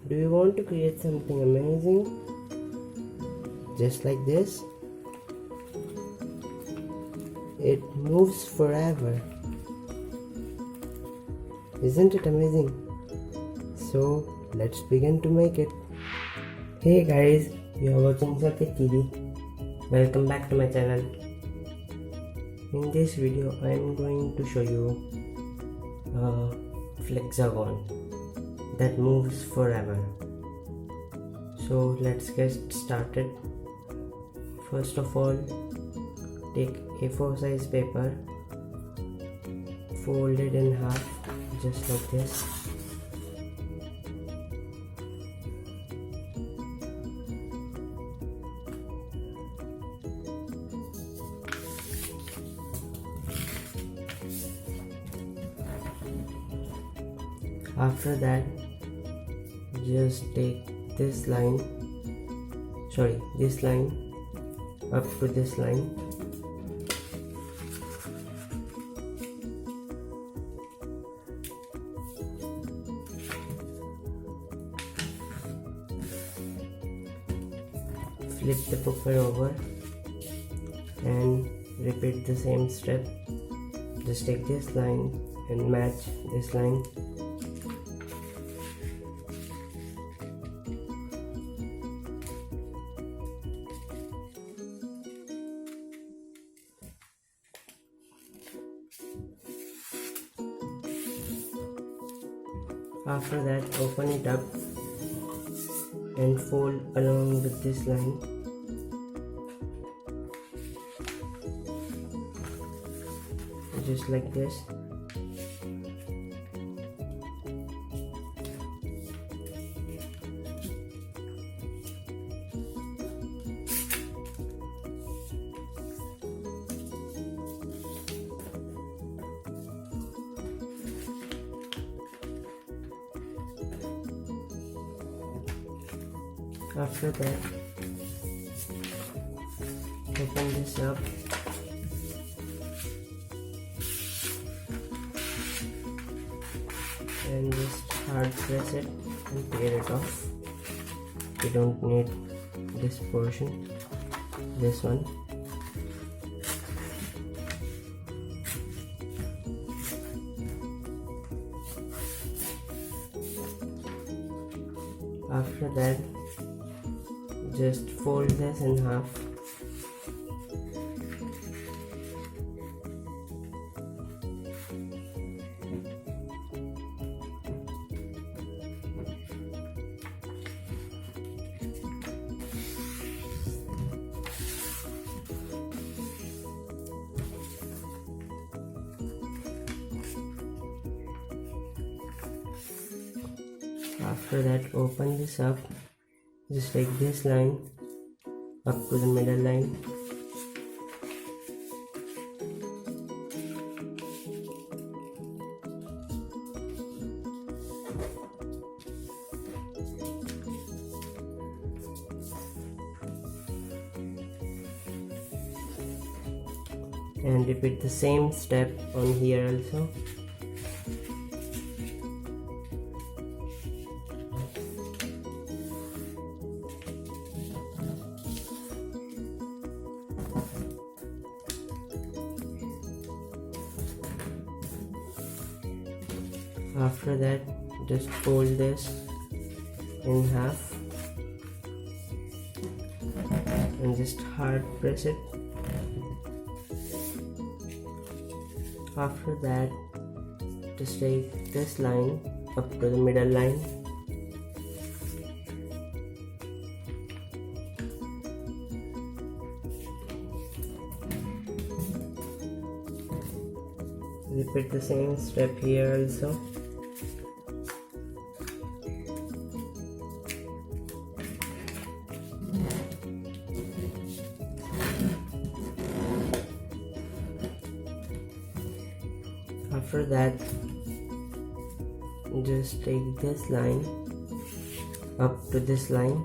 Do you want to create something amazing? Just like this? It moves forever. Isn't it amazing? So let's begin to make it. Hey guys, you are watching Sakit TV. Welcome back to my channel. In this video I am going to show you a Flexagon that moves forever. So let's get started. First of all, take A4 size paper, fold it in half just like this. After that, just take this line up to this line. Flip the paper over and repeat the same step. Just take this line and match this line. After that, open it up and fold along with this line. Just like this. After that, open this up and just hard press it and tear it off. We don't need this portion, this one. After that, just fold this in half. After that, open this up. Just take this line up to the middle line. And repeat the same step on here also. After that, just fold this in half and just hard press it. After that, just take this line up to the middle line. Repeat the same step here also. After that, just take this line up to this line.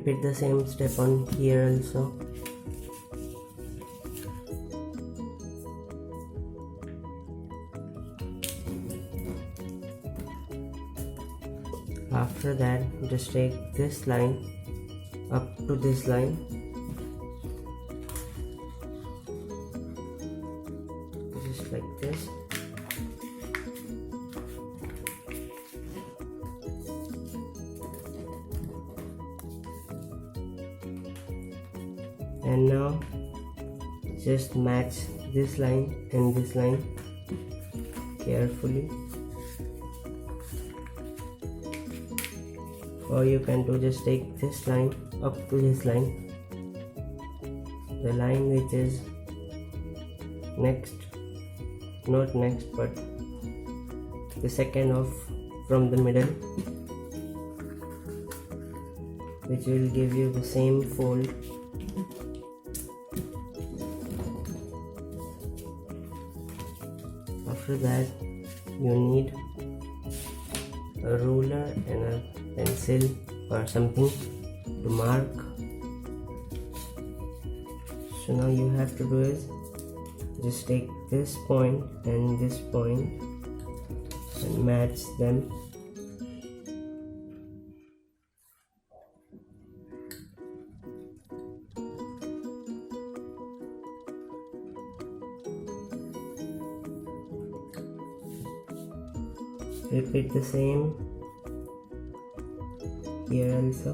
repeat the same step on here also. After that, just take this line up to this line, just like this. And now just match this line and this line carefully, or you can do just take this line up to this line, the line which is not next but the second off from the middle, which will give you the same fold. After that, you need a ruler and a pencil or something to mark. So now you have to do is just take this point and this point and match them. Repeat the same here also.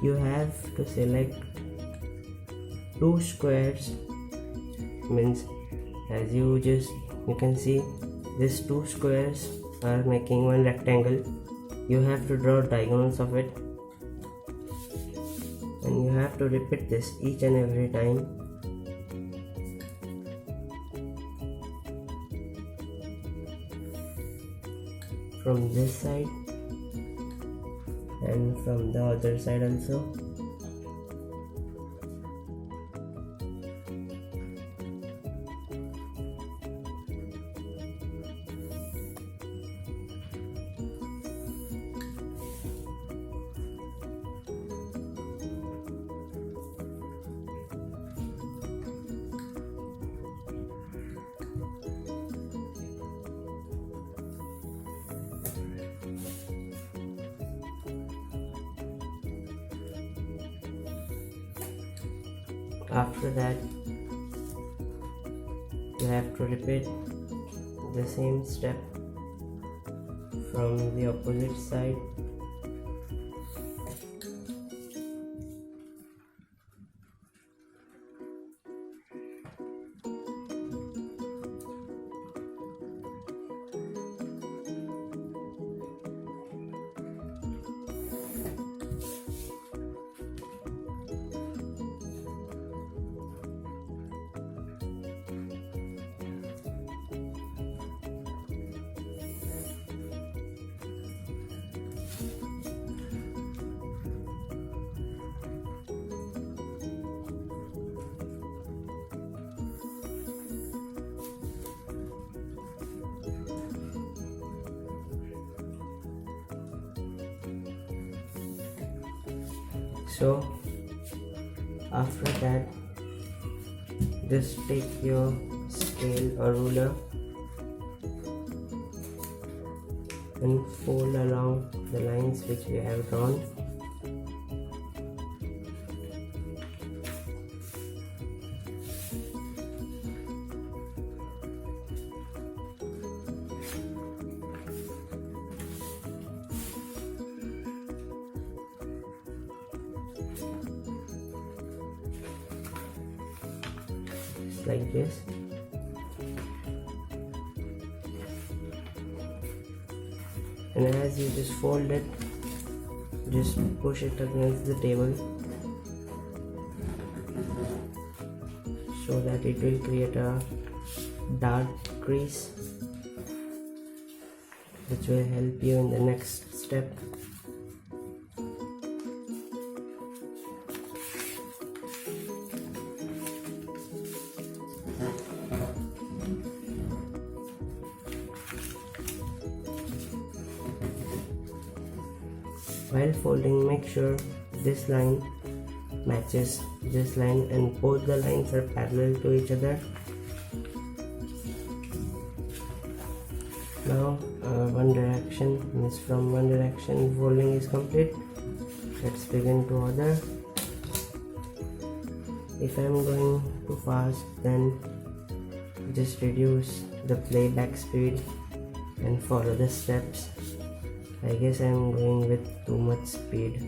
You have to select two squares, means as you can see these two squares are making one rectangle. You have to draw diagonals of it, and you have to repeat this each and every time. From this side and from the other side also. After that, you have to repeat the same step from the opposite side. So after that, just take your scale or ruler and fold along the lines which we have drawn. Like this. And as you just fold it, just push it against the table so that it will create a dark crease, which will help you in the next step. While folding, make sure this line matches this line and both the lines are parallel to each other. Now one direction means from one direction folding is complete. Let's begin to other. If I am going too fast, then just reduce the playback speed and follow the steps. I guess I am going with too much speed.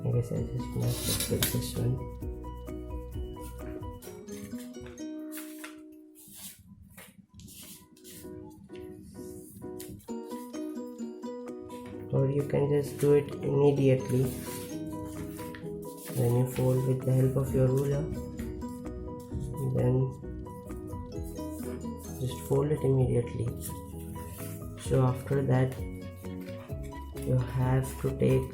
I guess I just messed up with this one. Or you can just do it immediately when you fold with the help of your ruler. Then just fold it immediately. So after that, you have to take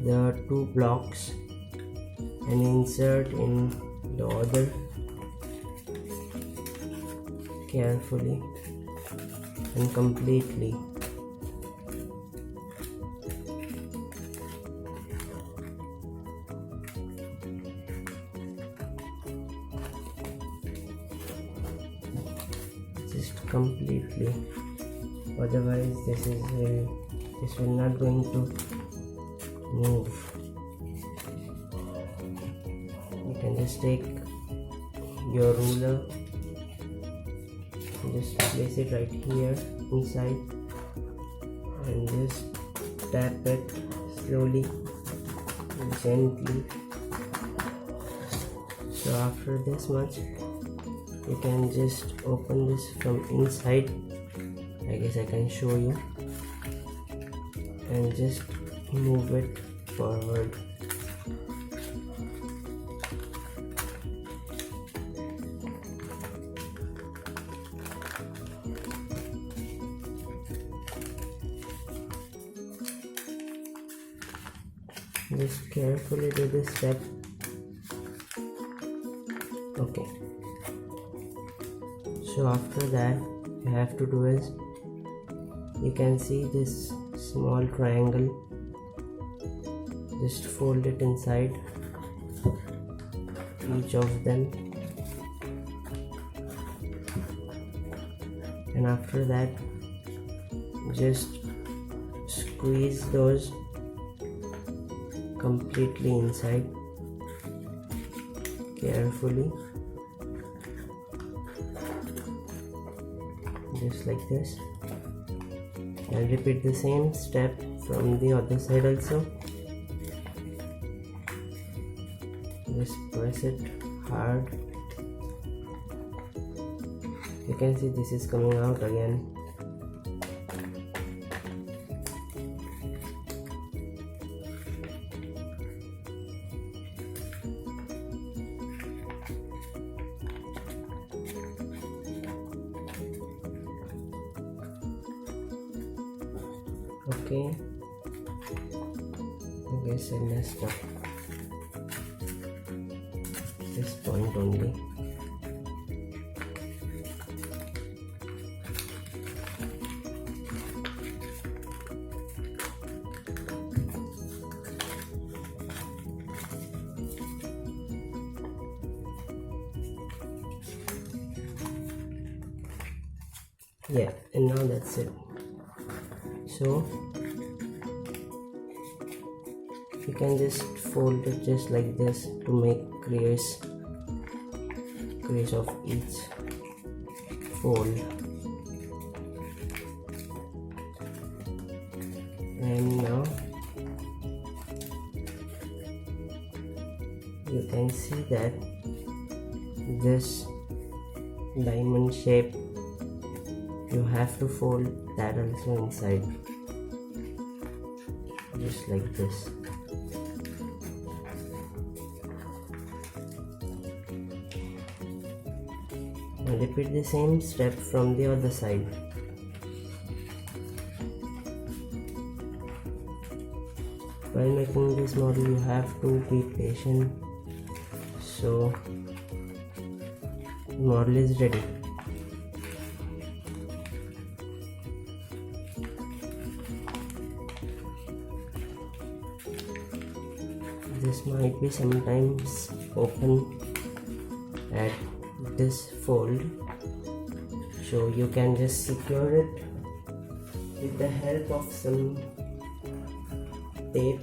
the two blocks and insert in the other carefully and completely. Just completely, otherwise this will not going to move. You can just take your ruler, just place it right here inside and just tap it slowly and gently. So after this much, you can just open this from inside. I guess I can show you, and just move it forward. Just carefully do this step. Okay. So after that, you have to do is, you can see this small triangle. Just fold it inside each of them, and after that just squeeze those completely inside carefully, just like this, and repeat the same step from the other side also. Just press it hard. You can see this is coming out again. Okay, I guess I messed up this point only. Yeah, and now that's it. So you can just fold it just like this to make crease of each fold. And now can see that this diamond shape, you have to fold that also inside, just like this. And repeat the same step from the other side. While making this model, you have to be patient, so the model is ready. This might be sometimes open at this fold, so you can just secure it with the help of some tape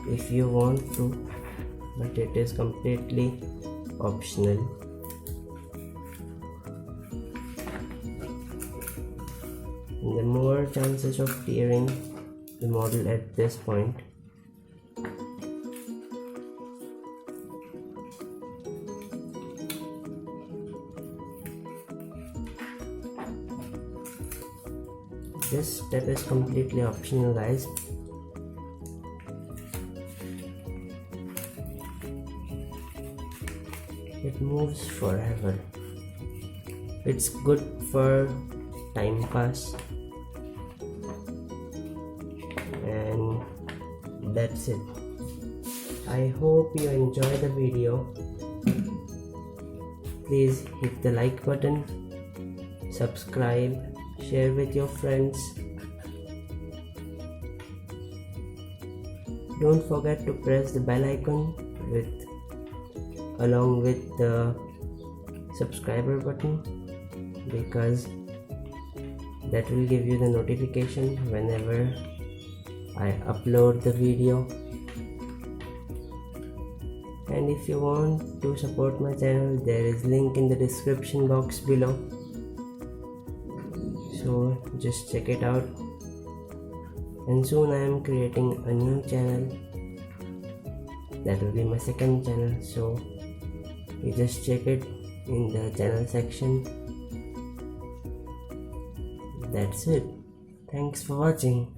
if you want to, but it is completely optional. The more chances of tearing the model at this point. This step is completely optional, guys. It moves forever. It's good for time pass. And that's it. I hope you enjoy the video. Please hit the like button, subscribe, share with your friends. Don't forget to press the bell icon along with the subscriber button, because that will give you the notification whenever I upload the video. And if you want to support my channel, there is link in the description box below, so just check it out. And soon I am creating a new channel, that will be my second channel, so you just check it in the channel section. That's it. Thanks for watching.